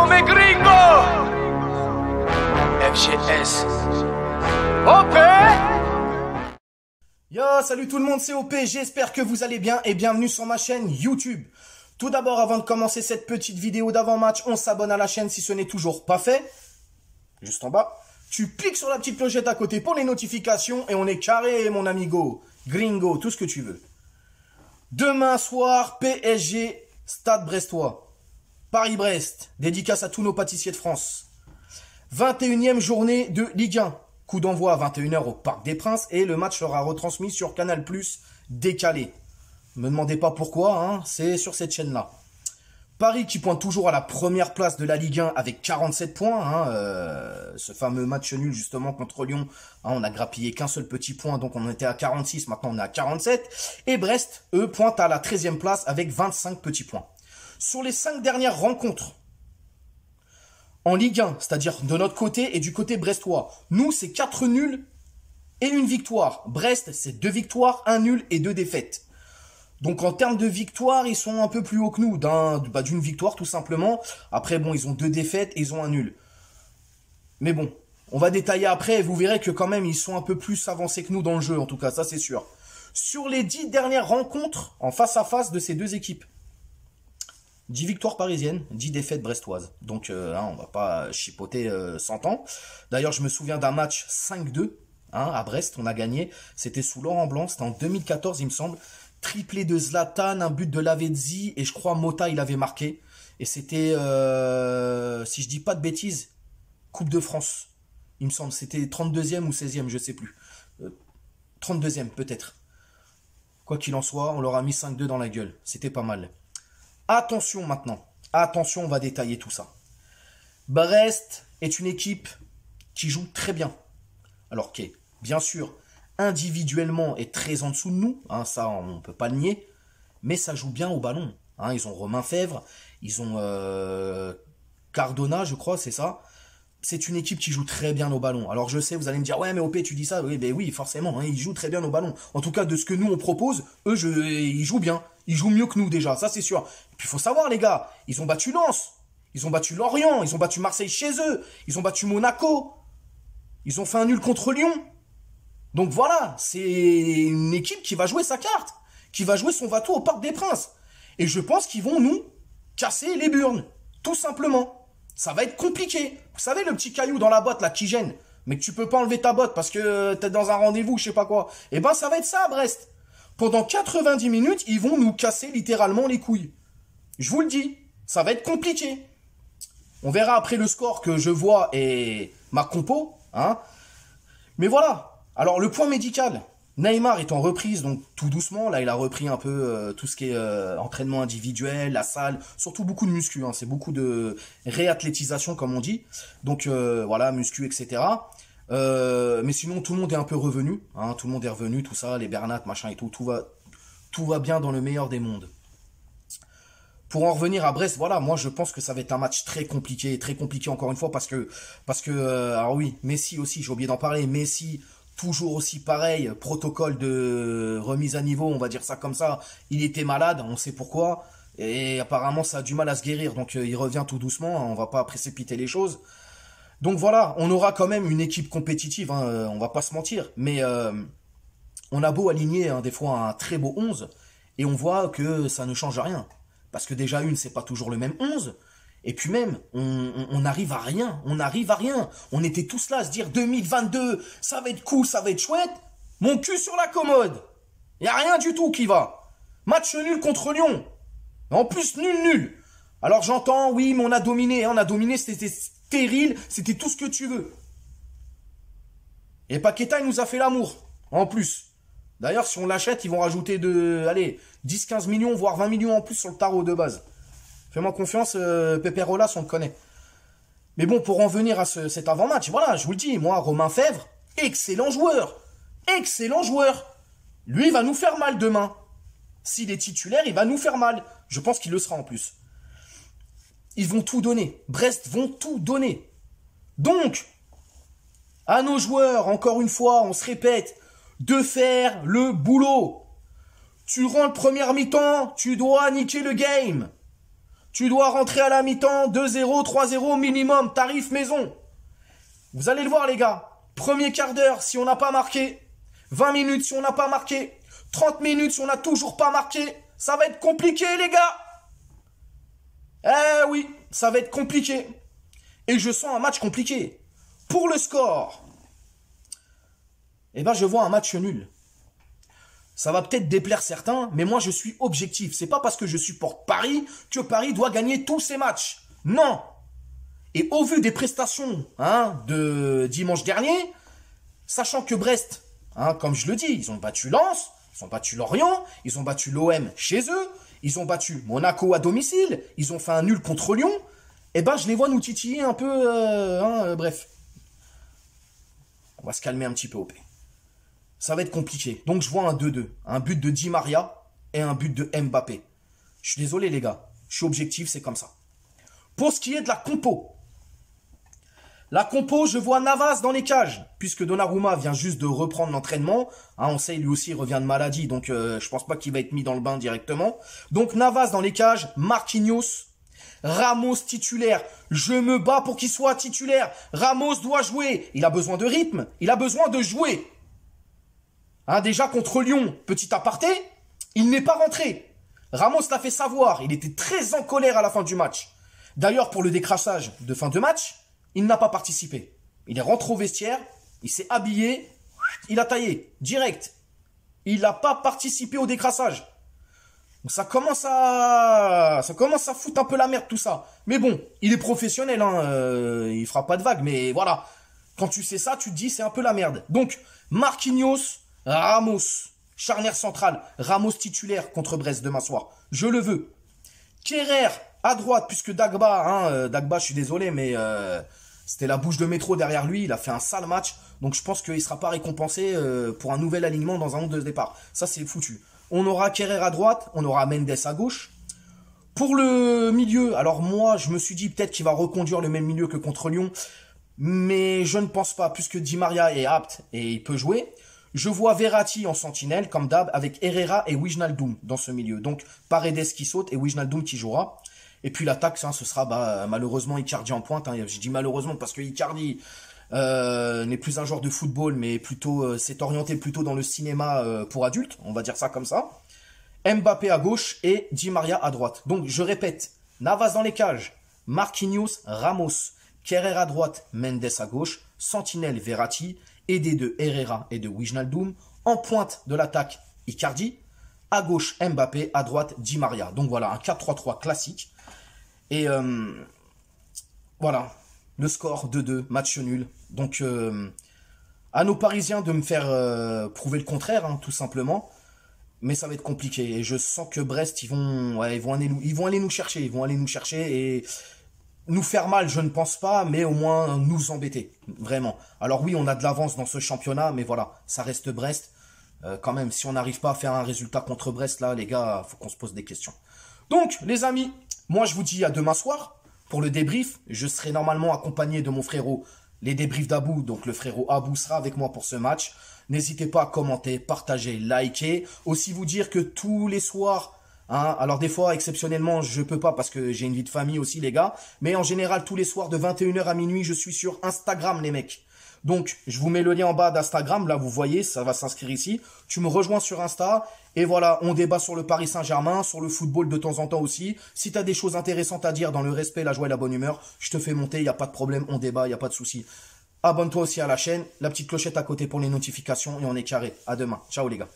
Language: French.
mes gringos. FGS. OP. Yo, salut tout le monde, c'est OP, j'espère que vous allez bien et bienvenue sur ma chaîne YouTube. Tout d'abord, avant de commencer cette petite vidéo d'avant-match, on s'abonne à la chaîne si ce n'est toujours pas fait. Juste en bas. Tu cliques sur la petite clochette à côté pour les notifications et on est carré, mon amigo, gringo, tout ce que tu veux. Demain soir, PSG, Stade Brestois. Paris-Brest, dédicace à tous nos pâtissiers de France. 21e journée de Ligue 1. Coup d'envoi à 21 h au Parc des Princes et le match sera retransmis sur Canal+, décalé. Ne me demandez pas pourquoi, hein, c'est sur cette chaîne-là. Paris qui pointe toujours à la première place de la Ligue 1 avec 47 points. Ce fameux match nul justement contre Lyon, on a grappillé qu'un seul petit point, donc on était à 46, maintenant on est à 47. Et Brest, eux, pointent à la 13e place avec 25 petits points. Sur les 5 dernières rencontres, en Ligue 1, c'est-à-dire de notre côté et du côté brestois, nous c'est 4 nuls et 1 victoire. Brest, c'est 2 victoires, 1 nul et 2 défaites. Donc en termes de victoire, ils sont un peu plus haut que nous, d'une victoire tout simplement. Après bon, ils ont 2 défaites et ils ont 1 nul. Mais bon, on va détailler après et vous verrez que quand même ils sont un peu plus avancés que nous dans le jeu, en tout cas, ça c'est sûr. Sur les 10 dernières rencontres en face à face de ces deux équipes, 10 victoires parisiennes, 10 défaites brestoises. Donc on va pas chipoter 100 ans. D'ailleurs, je me souviens d'un match 5-2 à Brest, on a gagné. C'était sous Laurent Blanc, c'était en 2014 il me semble. Triplé de Zlatan, un but de Lavezzi et je crois Mota il avait marqué. Et c'était, si je dis pas de bêtises, Coupe de France. Il me semble, c'était 32e ou 16e, je sais plus. 32e peut-être. Quoi qu'il en soit, on leur a mis 5-2 dans la gueule. C'était pas mal. Attention maintenant. Attention, on va détailler tout ça. Brest est une équipe qui joue très bien. Alors qui est, bien sûr, individuellement est très en dessous de nous, ça on ne peut pas le nier, mais ça joue bien au ballon. Ils ont Romain Fèvre, ils ont Cardona, je crois, c'est ça. C'est une équipe qui joue très bien au ballon. Alors je sais, vous allez me dire, ouais mais OP tu dis ça, oui, ben oui forcément, ils jouent très bien au ballon. En tout cas de ce que nous on propose, eux ils jouent bien, ils jouent mieux que nous déjà, ça c'est sûr. Et puis il faut savoir les gars, ils ont battu Lens, ils ont battu Lorient, ils ont battu Marseille chez eux, ils ont battu Monaco, ils ont fait un nul contre Lyon. Donc voilà, c'est une équipe qui va jouer sa carte, qui va jouer son va-tout au Parc des Princes. Et je pense qu'ils vont nous casser les burnes, tout simplement. Ça va être compliqué. Vous savez, le petit caillou dans la botte là qui gêne, mais que tu peux pas enlever ta botte parce que t'es dans un rendez-vous, je sais pas quoi. Eh ben ça va être ça à Brest. Pendant 90 minutes, ils vont nous casser littéralement les couilles. Je vous le dis, ça va être compliqué. On verra après le score que je vois et ma compo, Mais voilà. Alors, le point médical, Neymar est en reprise, donc tout doucement. Là, il a repris un peu tout ce qui est entraînement individuel, la salle, surtout beaucoup de muscu. C'est beaucoup de réathlétisation, comme on dit. Donc, voilà, muscu, etc. Mais sinon, tout le monde est un peu revenu. Tout le monde est revenu, tout ça, les Bernat, machin et tout. Tout va bien dans le meilleur des mondes. Pour en revenir à Brest, voilà, moi je pense que ça va être un match très compliqué encore une fois parce que alors oui, Messi aussi, j'ai oublié d'en parler, Messi toujours aussi pareil, protocole de remise à niveau, on va dire ça comme ça, il était malade, on sait pourquoi, et apparemment ça a du mal à se guérir, donc il revient tout doucement, on va pas précipiter les choses. Donc voilà, on aura quand même une équipe compétitive, on va pas se mentir, mais on a beau aligner des fois un très beau 11, et on voit que ça ne change rien. Parce que déjà c'est pas toujours le même 11. Et puis même, on n'arrive à rien. On n'arrive à rien. On était tous là à se dire 2022, ça va être cool, ça va être chouette. Mon cul sur la commode. Il n'y a rien du tout qui va. Match nul contre Lyon. En plus, nul. Alors j'entends, oui, mais on a dominé, c'était stérile, c'était tout ce que tu veux. Et Paqueta, il nous a fait l'amour. En plus. D'ailleurs, si on l'achète, ils vont rajouter 10-15 millions, voire 20 millions en plus sur le tarot de base. Fais-moi confiance, Pepe Rolas, on le connaît. Mais bon, pour en venir à cet avant-match, voilà, je vous le dis, moi, Romain Fèvre, excellent joueur. Excellent joueur. Lui, il va nous faire mal demain. S'il est titulaire, il va nous faire mal. Je pense qu'il le sera en plus. Ils vont tout donner. Brest vont tout donner. Donc, à nos joueurs, encore une fois, on se répète, de faire le boulot. Tu rentres première mi-temps, tu dois niquer le game. Tu dois rentrer à la mi-temps 2-0, 3-0 minimum, tarif maison. Vous allez le voir les gars. Premier quart d'heure si on n'a pas marqué. 20 minutes si on n'a pas marqué. 30 minutes si on n'a toujours pas marqué. Ça va être compliqué les gars. Eh oui, ça va être compliqué. Et je sens un match compliqué. Pour le score, eh ben je vois un match nul. Ça va peut-être déplaire certains, mais moi je suis objectif. C'est pas parce que je supporte Paris que Paris doit gagner tous ses matchs. Non. Et au vu des prestations de dimanche dernier, sachant que Brest, comme je le dis, ils ont battu Lens, ils ont battu Lorient, ils ont battu l'OM chez eux, ils ont battu Monaco à domicile, ils ont fait un nul contre Lyon, eh ben je les vois nous titiller un peu, bref. On va se calmer un petit peu, OP. Ça va être compliqué. Donc je vois un 2-2. Un but de Di Maria et un but de Mbappé. Je suis désolé les gars. Je suis objectif, c'est comme ça. Pour ce qui est de la compo. La compo, je vois Navas dans les cages. Puisque Donnarumma vient juste de reprendre l'entraînement. On sait, lui aussi, il revient de maladie. Donc je pense pas qu'il va être mis dans le bain directement. Donc Navas dans les cages. Marquinhos. Ramos titulaire. Je me bats pour qu'il soit titulaire. Ramos doit jouer. Il a besoin de rythme. Il a besoin de jouer. Déjà contre Lyon, petit aparté, il n'est pas rentré. Ramos l'a fait savoir, il était très en colère à la fin du match. D'ailleurs, pour le décrassage de fin de match, il n'a pas participé. Il est rentré au vestiaire, il s'est habillé, il a taillé, direct. Il n'a pas participé au décrassage. Donc ça commence à foutre un peu la merde tout ça. Mais bon, il est professionnel, il fera pas de vagues, mais voilà. Quand tu sais ça, tu te dis c'est un peu la merde. Donc, Marquinhos, Ramos, charnière centrale, Ramos titulaire contre Brest demain soir. Je le veux. Kerrer à droite, puisque Dagba, Dagba, je suis désolé, mais c'était la bouche de métro derrière lui. Il a fait un sale match. Donc je pense qu'il ne sera pas récompensé pour un nouvel alignement dans un 11 de départ. Ça, c'est foutu. On aura Kerrer à droite, on aura Mendes à gauche. Pour le milieu, alors moi, je me suis dit peut-être qu'il va reconduire le même milieu que contre Lyon. Mais je ne pense pas, puisque Di Maria est apte et il peut jouer. Je vois Verratti en sentinelle, comme d'hab, avec Herrera et Wijnaldum dans ce milieu. Donc, Paredes qui saute et Wijnaldum qui jouera. Et puis l'attaque, ce sera malheureusement Icardi en pointe. Je dis malheureusement parce que Icardi n'est plus un joueur de football, mais plutôt s'est orienté plutôt dans le cinéma pour adultes, on va dire ça comme ça. Mbappé à gauche et Di Maria à droite. Donc, je répète, Navas dans les cages, Marquinhos, Ramos, Kerrer à droite, Mendes à gauche, sentinelle Verratti, aidé de Herrera et de Wijnaldum, en pointe de l'attaque Icardi, à gauche Mbappé, à droite Di Maria. Donc voilà, un 4-3-3 classique. Et voilà, le score 2-2, match nul. Donc à nos Parisiens de me faire prouver le contraire, tout simplement. Mais ça va être compliqué. Et je sens que Brest, ils vont aller nous chercher. Ils vont aller nous chercher et nous faire mal, je ne pense pas, mais au moins nous embêter, vraiment. Alors oui, on a de l'avance dans ce championnat, mais voilà, ça reste Brest. Quand même, si on n'arrive pas à faire un résultat contre Brest, là, les gars, faut qu'on se pose des questions. Donc, les amis, moi je vous dis à demain soir, pour le débrief. Je serai normalement accompagné de mon frérot, les débriefs d'Abou, donc le frérot Abou sera avec moi pour ce match. N'hésitez pas à commenter, partager, liker. Aussi vous dire que tous les soirs... alors des fois, exceptionnellement, je peux pas parce que j'ai une vie de famille aussi, les gars. Mais en général, tous les soirs de 21h à minuit, je suis sur Instagram, les mecs. Donc, je vous mets le lien en bas d'Instagram. Là, vous voyez, ça va s'inscrire ici. Tu me rejoins sur Insta. Et voilà, on débat sur le Paris Saint-Germain, sur le football de temps en temps aussi. Si tu as des choses intéressantes à dire dans le respect, la joie et la bonne humeur, je te fais monter, il n'y a pas de problème, on débat, il n'y a pas de souci. Abonne-toi aussi à la chaîne, la petite clochette à côté pour les notifications et on est carré. À demain. Ciao les gars.